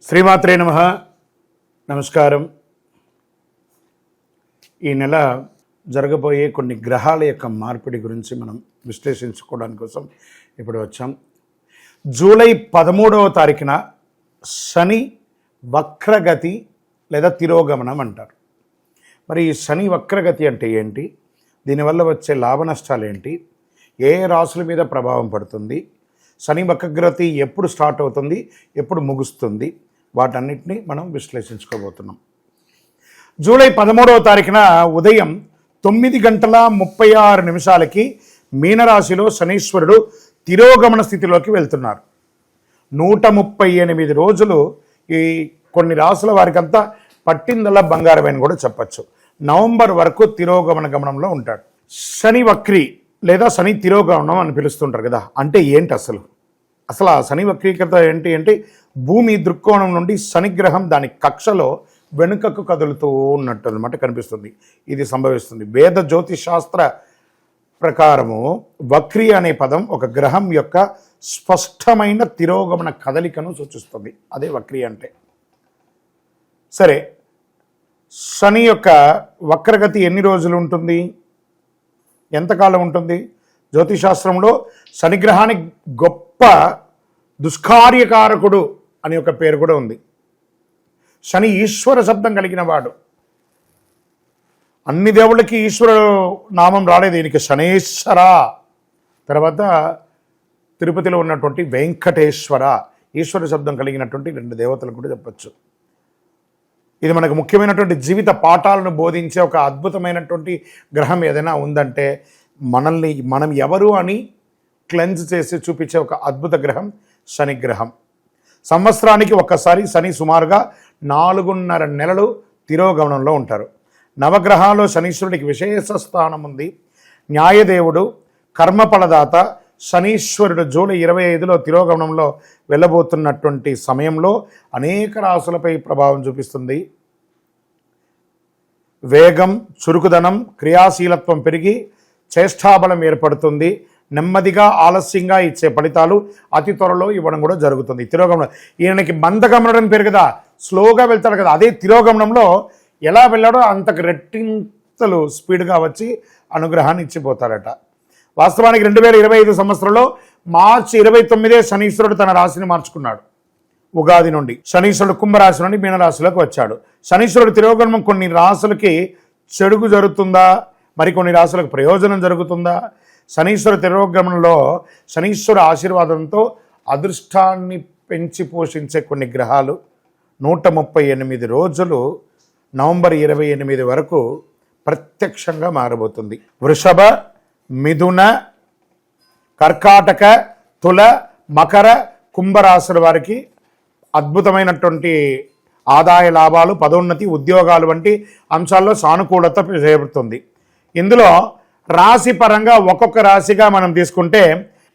శ్రీమాత్రే నమః. నమస్కారం. ఈ నెల జరగబోయే కొన్ని గ్రహాల యొక్క మార్పిడి గురించి మనం విశ్లేషించుకోవడానికి కోసం ఇప్పుడు వచ్చాం. జూలై 13వ తారీఖున శని వక్రగతి లేదా తిరోగమనం అంటారు. మరి ఈ శని వక్రగతి అంటే ఏంటి, దీనివల్ల వచ్చే లాభ నష్టాలు ఏంటి, ఏ రాశుల మీద ప్రభావం పడుతుంది, శని వక్రగతి ఎప్పుడు స్టార్ట్ అవుతుంది, ఎప్పుడు ముగుస్తుంది, వాటన్నిటిని మనం విశ్లేషించుకోబోతున్నాం. జూలై 13వ తారీఖున ఉదయం 9:36 మీనరాశిలో శనీశ్వరుడు తిరోగమన స్థితిలోకి వెళ్తున్నారు. 138 రోజులు ఈ కొన్ని రాశుల వారికంతా పట్టిందల్లా బంగారమైన కూడా చెప్పచ్చు. నవంబర్ వరకు తిరోగమన గమనంలో ఉంటాడు. శని వక్రి లేదా శని తిరోగమనం అని పిలుస్తుంటారు కదా, అంటే ఏంటి అసలు ఆ శని వక్రీకృత ఏంటి అంటే భూమి దృక్కోణం నుండి శనిగ్రహం దాని కక్షలో వెనుకకు కదులుతూ ఉన్నట్టు అనమాట కనిపిస్తుంది. ఇది సంభవిస్తుంది. వేద జ్యోతిశాస్త్ర ప్రకారము వక్రి అనే పదం ఒక గ్రహం యొక్క స్పష్టమైన తిరోగమన కదలికను సూచిస్తుంది. అదే వక్రి అంటే. సరే, శని యొక్క వక్రగతి ఎన్ని రోజులు ఉంటుంది, ఎంతకాలం ఉంటుంది? జ్యోతిశాస్త్రంలో శనిగ్రహానికి గొప్ప దుష్కార్యకారకుడు అనే ఒక పేరు కూడా ఉంది. శని ఈశ్వర శబ్దం కలిగిన వాడు. అన్ని దేవుళ్ళకి ఈశ్వర నామం రాలేదు, దీనికి శనేశ్వర, తర్వాత తిరుపతిలో ఉన్నటువంటి వెంకటేశ్వర, ఈశ్వర శబ్దం కలిగినటువంటి 2 దేవతలు కూడా చెప్పచ్చు. ఇది మనకు ముఖ్యమైనటువంటి జీవిత పాఠాలను బోధించే ఒక అద్భుతమైనటువంటి గ్రహం ఏదైనా ఉందంటే మనం ఎవరు అని క్లెన్స్ చేసి చూపించే ఒక అద్భుత గ్రహం శని గ్రహం. సంవత్సరానికి ఒక్కసారి శని సుమారుగా 4.5 నెలలు తిరోగమనంలో ఉంటారు. నవగ్రహాల్లో శనీశ్వరుడికి విశేష స్థానం ఉంది. న్యాయదేవుడు, కర్మఫలదాత శనీశ్వరుడు జూలై 25లో తిరోగమనంలో వెళ్ళబోతున్నటువంటి సమయంలో అనేక రాశులపై ప్రభావం చూపిస్తుంది. వేగం, చురుకుదనం, క్రియాశీలత్వం పెరిగి చేష్టాబలం ఏర్పడుతుంది. నెమ్మదిగా ఆలస్యంగా ఇచ్చే ఫలితాలు అతి త్వరలో ఇవ్వడం కూడా జరుగుతుంది. తిరోగమనం ఈయనకి మందగమనం పేరు కదా, స్లోగా వెళ్తాడు కదా, అదే తిరోగమనంలో ఎలా వెళ్ళాడో అంతకు రెట్టింతలు స్పీడ్గా వచ్చి అనుగ్రహాన్ని ఇచ్చిపోతాడట. వాస్తవానికి 2025 సంవత్సరంలో మార్చి 29 శనీశ్వరుడు తన రాశిని మార్చుకున్నాడు. ఉగాది నుండి శనీశ్వరుడు కుంభరాశి నుండి మీనరాశిలోకి వచ్చాడు. శనీశ్వరుడు తిరోగమనం కొన్ని రాశులకి చెడుగు జరుగుతుందా, మరికొన్ని రాశులకు ప్రయోజనం జరుగుతుందా? శనీశ్వర తిరోగమనంలో శనీశ్వర ఆశీర్వాదంతో అదృష్టాన్ని పెంచి పోషించే కొన్ని గ్రహాలు 138 రోజులు నవంబర్ 28 వరకు ప్రత్యక్షంగా మారబోతుంది. వృషభ, మిథున, కర్కాటక, తుల, మకర, కుంభరాశుల వారికి అద్భుతమైనటువంటి ఆదాయ లాభాలు, పదోన్నతి, ఉద్యోగాలు వంటి అంశాల్లో సానుకూలత చేపడుతుంది. ఇందులో రాశి పరంగా ఒక్కొక్క రాశిగా మనం తీసుకుంటే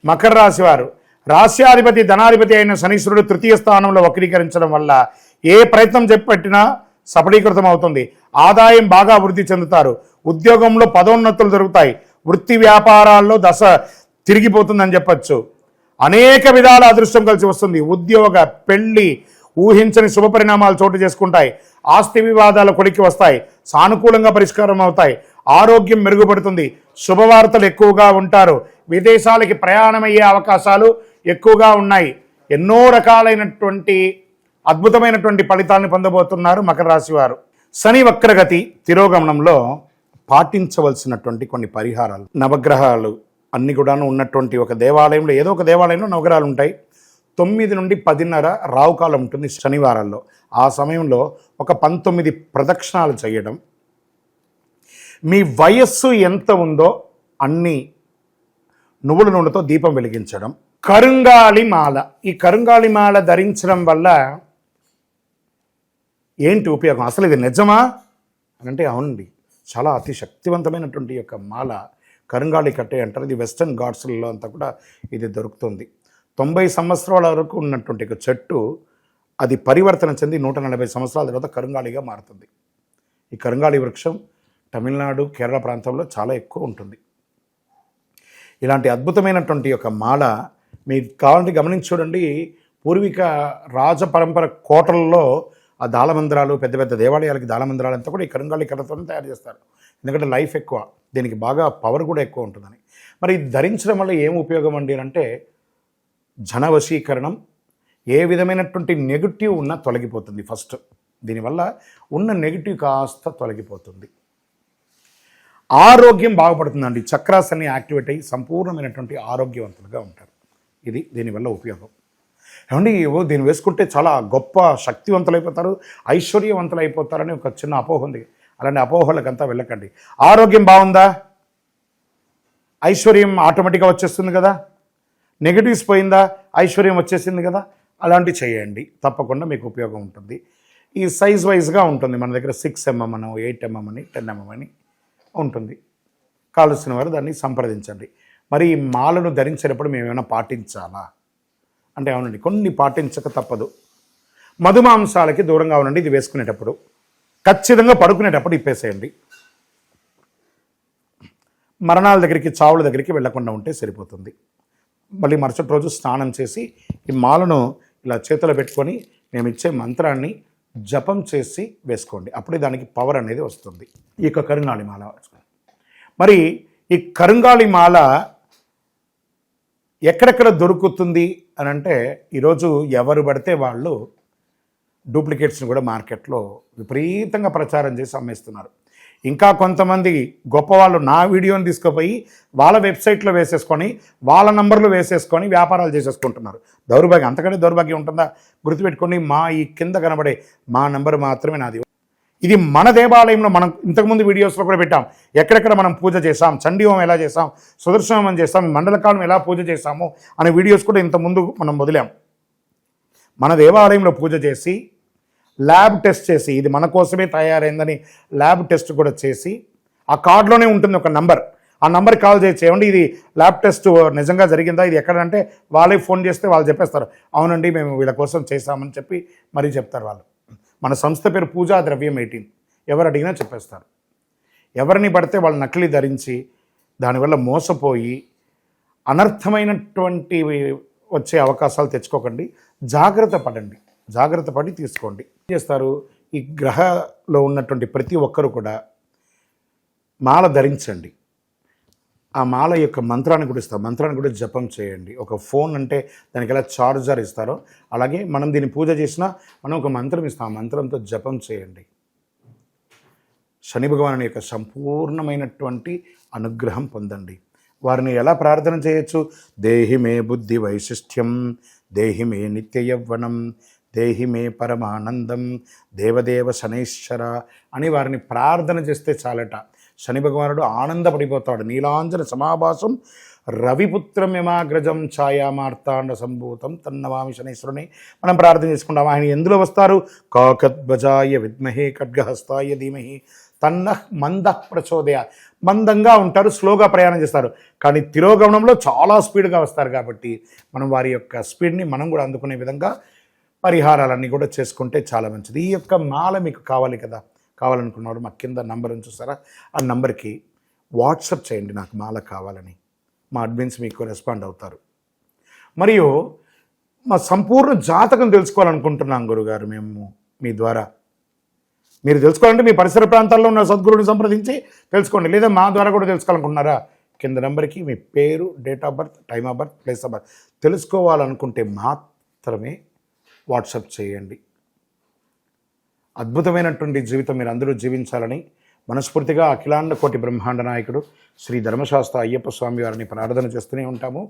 మకర రాశి వారు రాశ్యాధిపతి ధనాధిపతి అయిన శనీశ్వరుడు 3వ స్థానంలో వక్రీకరించడం వల్ల ఏ ప్రయత్నం చేపట్టినా సఫలీకృతం అవుతుంది. ఆదాయం బాగా వృద్ధి చెందుతారు. ఉద్యోగంలో పదోన్నతులు జరుగుతాయి. వృత్తి వ్యాపారాల్లో దశ తిరిగిపోతుందని చెప్పచ్చు. అనేక విధాల అదృష్టం కలిసి వస్తుంది. ఉద్యోగ, పెళ్లి, ఊహించని శుభ పరిణామాలు చోటు చేసుకుంటాయి. ఆస్తి వివాదాలు కొలికి వస్తాయి, సానుకూలంగా పరిష్కారం అవుతాయి. ఆరోగ్యం మెరుగుపడుతుంది. శుభవార్తలు ఎక్కువగా ఉంటారు. విదేశాలకి ప్రయాణమయ్యే అవకాశాలు ఎక్కువగా ఉన్నాయి. ఎన్నో రకాలైనటువంటి అద్భుతమైనటువంటి ఫలితాలను పొందబోతున్నారు మకర రాశి వారు. శని వక్రగతి తిరోగమనంలో పాటించవలసినటువంటి కొన్ని పరిహారాలు. నవగ్రహాలు అన్ని కూడా ఉన్నటువంటి ఒక దేవాలయంలో, ఏదో ఒక దేవాలయంలో నవగ్రహాలు ఉంటాయి. 9 నుండి 10:30 రావుకాలం ఉంటుంది శనివారాల్లో. ఆ సమయంలో ఒక 19 ప్రదక్షిణాలు చేయడం, మీ వయస్సు ఎంత ఉందో అన్ని నువ్వుల నూనెతో దీపం వెలిగించడం, కరుంగాళి మాల, ఈ కరుంగాళి మాల ధరించడం వల్ల ఏంటి ఉపయోగం, అసలు ఇది నిజమా అని అంటే అవునండి, చాలా అతి శక్తివంతమైనటువంటి యొక్క మాల కరుంగాళి కట్టే అంటారు. ఇది వెస్టర్న్ ఘాట్స్లలో అంతా కూడా ఇది దొరుకుతుంది. 90 సంవత్సరాల వరకు ఉన్నటువంటి ఒక చెట్టు అది పరివర్తన చెంది 140 సంవత్సరాల తర్వాత కరుంగాళిగా మారుతుంది. ఈ కరుంగాళి వృక్షం తమిళనాడు, కేరళ ప్రాంతంలో చాలా ఎక్కువ ఉంటుంది. ఇలాంటి అద్భుతమైనటువంటి యొక్క మాల మీకు కావాలంటే గమనించి చూడండి. పూర్వీక రాజ పరంపర కోటలలో ఆ దాళమందిరాలు, పెద్ద పెద్ద దేవాలయాలకి దాళమందిరాలు అంతా కూడా ఈ కరుంగాళి కర్రతో తయారు చేస్తారు. ఎందుకంటే లైఫ్ ఎక్కువ, దీనికి బాగా పవర్ కూడా ఎక్కువ ఉంటుందని. మరి ఇది ధరించడం వల్ల ఏం ఉపయోగం అండి అంటే జన వశీకరణం, ఏ విధమైనటువంటి నెగిటివ్ ఉన్నా తొలగిపోతుంది. ఫస్ట్ దీనివల్ల ఉన్న నెగిటివ్ కాస్త తొలగిపోతుంది. ఆరోగ్యం బాగుపడుతుందండి. చక్రాస్ అన్ని యాక్టివేట్ అయ్యి సంపూర్ణమైనటువంటి ఆరోగ్యవంతులుగా ఉంటారు. ఇది దీనివల్ల ఉపయోగం. ఏమండి దీన్ని వేసుకుంటే చాలా గొప్ప శక్తివంతులైపోతారు, ఐశ్వర్యవంతులైపోతారని ఒక చిన్న అపోహ ఉంది. అలాంటి అపోహలకంతా వెళ్ళకండి. ఆరోగ్యం బాగుందా, ఐశ్వర్యం ఆటోమేటిక్గా వచ్చేస్తుంది కదా. నెగిటివ్స్ పోయిందా, ఐశ్వర్యం వచ్చేసింది కదా. అలాంటివి చేయండి, తప్పకుండా మీకు ఉపయోగం ఉంటుంది. ఈ సైజ్ వైజ్గా ఉంటుంది. మన దగ్గర 6 mm అని, 8 mm అని, 10 mm అని ఉంటుంది. కావలసిన వారు దాన్ని సంప్రదించండి. మరి ఈ మాలను ధరించేటప్పుడు మేము ఏమైనా పాటించాలా అంటే అవునండి, కొన్ని పాటించక తప్పదు. మధుమాంసాలకి దూరంగా ఉండండి. ఇది వేసుకునేటప్పుడు ఖచ్చితంగా పడుకునేటప్పుడు ఇప్పేసేయండి. మరణాల దగ్గరికి, చావుల దగ్గరికి వెళ్లకుండా ఉంటే సరిపోతుంది. మళ్ళీ మరుసటి రోజు స్నానం చేసి ఈ మాలను ఇలా చేతిలో పెట్టుకొని మేము ఇచ్చే మంత్రాన్ని జపం చేసి వేసుకోండి. అప్పుడే దానికి పవర్ అనేది వస్తుంది. ఈ యొక్క కరుంగాళి మాల. మరి ఈ కరుంగాళి మాల ఎక్కడెక్కడ దొరుకుతుంది అని అంటే ఈరోజు ఎవరు పడితే వాళ్ళు డూప్లికేట్స్ని కూడా మార్కెట్లో విపరీతంగా ప్రచారం చేసి అమ్మేస్తున్నారు. ఇంకా కొంతమంది గొప్పవాళ్ళు నా వీడియోని తీసుకుపోయి వాళ్ళ వెబ్సైట్లో వేసేసుకొని వాళ్ళ నంబర్లు వేసేసుకొని వ్యాపారాలు చేసేసుకుంటున్నారు. దౌర్భాగ్యం, అంతకంటే దౌర్భాగ్యం ఉంటుందా? గుర్తుపెట్టుకోండి, మా ఈ కింద కనబడే మా నంబర్ మాత్రమే నాది. ఇది మన దేవాలయంలో మనం ఇంతకుముందు వీడియోస్లో కూడా పెట్టాం. ఎక్కడెక్కడ మనం పూజ చేసాం, చండీహోమం ఎలా చేసాం, సుదర్శనం చేసాం, మండలకాలం ఎలా పూజ చేసాము అనే వీడియోస్ కూడా ఇంతకుముందు మనం వదిలాం. మన దేవాలయంలో పూజ చేసి ల్యాబ్ టెస్ట్ చేసి ఇది మన కోసమే తయారైందని ల్యాబ్ టెస్ట్ కూడా చేసి ఆ కార్డులోనే ఉంటుంది ఒక నంబర్. ఆ నంబర్కి కాల్ చేసి ఏమండి ఇది ల్యాబ్ టెస్ట్ నిజంగా జరిగిందా, ఇది ఎక్కడంటే వాళ్ళే ఫోన్ చేస్తే వాళ్ళు చెప్పేస్తారు, అవునండి మేము వీళ్ళ కోసం చేశామని చెప్పి మరీ చెప్తారు వాళ్ళు. మన సంస్థ పేరు పూజా ద్రవ్యం 18. ఎవరు అడిగినా చెప్పేస్తారు. ఎవరిని పడితే వాళ్ళు నకిలీ ధరించి దానివల్ల మోసపోయి అనర్థమైనటువంటి వచ్చే అవకాశాలు తెచ్చుకోకండి. జాగ్రత్త పడండి, జాగ్రత్త పడి తీసుకోండి. ఏం చేస్తారు, ఈ గ్రహలో ఉన్నటువంటి ప్రతి ఒక్కరు కూడా మాల ధరించండి. ఆ మాల యొక్క మంత్రాన్ని కూడా ఇస్తారు, మంత్రాన్ని కూడా జపం చేయండి. ఒక ఫోన్ అంటే దానికి ఎలా చార్జర్ ఇస్తారో అలాగే మనం దీన్ని పూజ చేసినా మనం ఒక మంత్రం ఇస్తాం, ఆ మంత్రంతో జపం చేయండి. శని భగవాను యొక్క సంపూర్ణమైనటువంటి అనుగ్రహం పొందండి. వారిని ఎలా ప్రార్థన చేయొచ్చు? దేహి మే బుద్ధి వైశిష్ట్యం, దేహి మే నిత్య యవ్వనం, దేహి మే పరమానందం, దేవదేవ శనైశ్వర అని వారిని ప్రార్థన చేస్తే చాలట. శని భగవానుడు ఆనందపడిపోతాడు. నీలాంజన సమాభాసం రవిపుత్రం యమాగ్రజం ఛాయామార్తాండ సంభూతం తన్నవామి శనైశ్వరుని మనం ప్రార్థన చేసుకుంటాం. ఆయన ఎందులో వస్తారు? కాకద్వజాయ విద్మహే ఖడ్గహస్తాయ ధీమహి తన్నః మందః ప్రచోదయ. మందంగా ఉంటారు, స్లోగా ప్రయాణం చేస్తారు, కానీ తిరోగమనంలో చాలా స్పీడ్గా వస్తారు. కాబట్టి మనం వారి యొక్క స్పీడ్ని మనం కూడా అందుకునే విధంగా పరిహారాలన్నీ కూడా చేసుకుంటే చాలా మంచిది. ఈ యొక్క మాల మీకు కావాలి కదా, కావాలనుకున్నవాడు మా కింద నంబర్ చూసారా, ఆ నంబర్కి వాట్సాప్ చేయండి నాకు మాల కావాలని. మా అడ్మిన్స్ మీకు రెస్పాండ్ అవుతారు. మరియు మా సంపూర్ణ జాతకం తెలుసుకోవాలనుకుంటున్నాం గురుగారు మేము మీ ద్వారా. మీరు తెలుసుకోవాలంటే మీ పరిసర ప్రాంతాల్లో ఉన్న సద్గురుని సంప్రదించి తెలుసుకోండి, లేదా మా ద్వారా కూడా తెలుసుకోవాలనుకుంటున్నారా, కింద నెంబర్కి మీ పేరు, date of birth, time of birth, place of birth తెలుసుకోవాలనుకుంటే మాత్రమే వాట్సాప్ చేయండి. అద్భుతమైనటువంటి జీవితం మీరు అందరూ జీవించాలని మనస్ఫూర్తిగా అఖిలాండ కోటి బ్రహ్మాండ నాయకుడు శ్రీ ధర్మశాస్త్ర అయ్యప్ప స్వామి వారిని ప్రార్థన చేస్తూనే ఉంటాము.